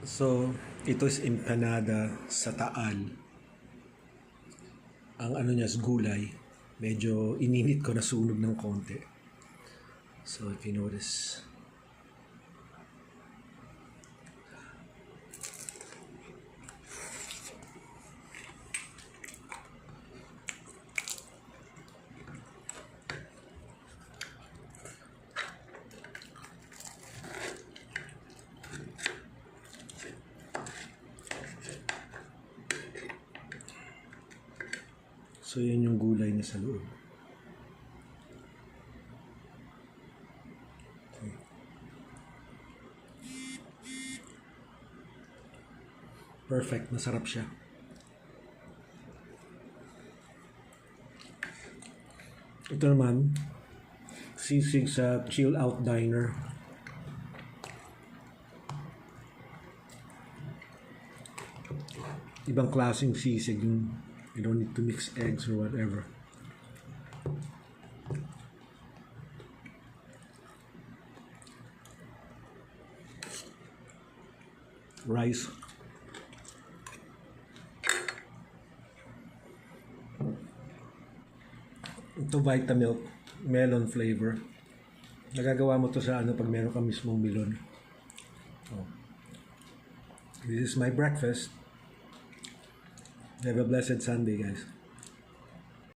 So, ito is empanada sa Taal. Ang ano niya is gulay. Medyo ininit ko na sunog ng konti. So, if you notice. So, yun yung gulay niya sa loob. Okay. Perfect. Masarap siya. Ito naman, sisig sa Chill Out Diner. Ibang klaseng sisig yung you don't need to mix eggs or whatever. Rice. Ito Vitamilk, melon flavor. Nagagawa mo to sa ano pag meron ka mismong melon. Oh. This is my breakfast. Have a blessed Sunday, guys.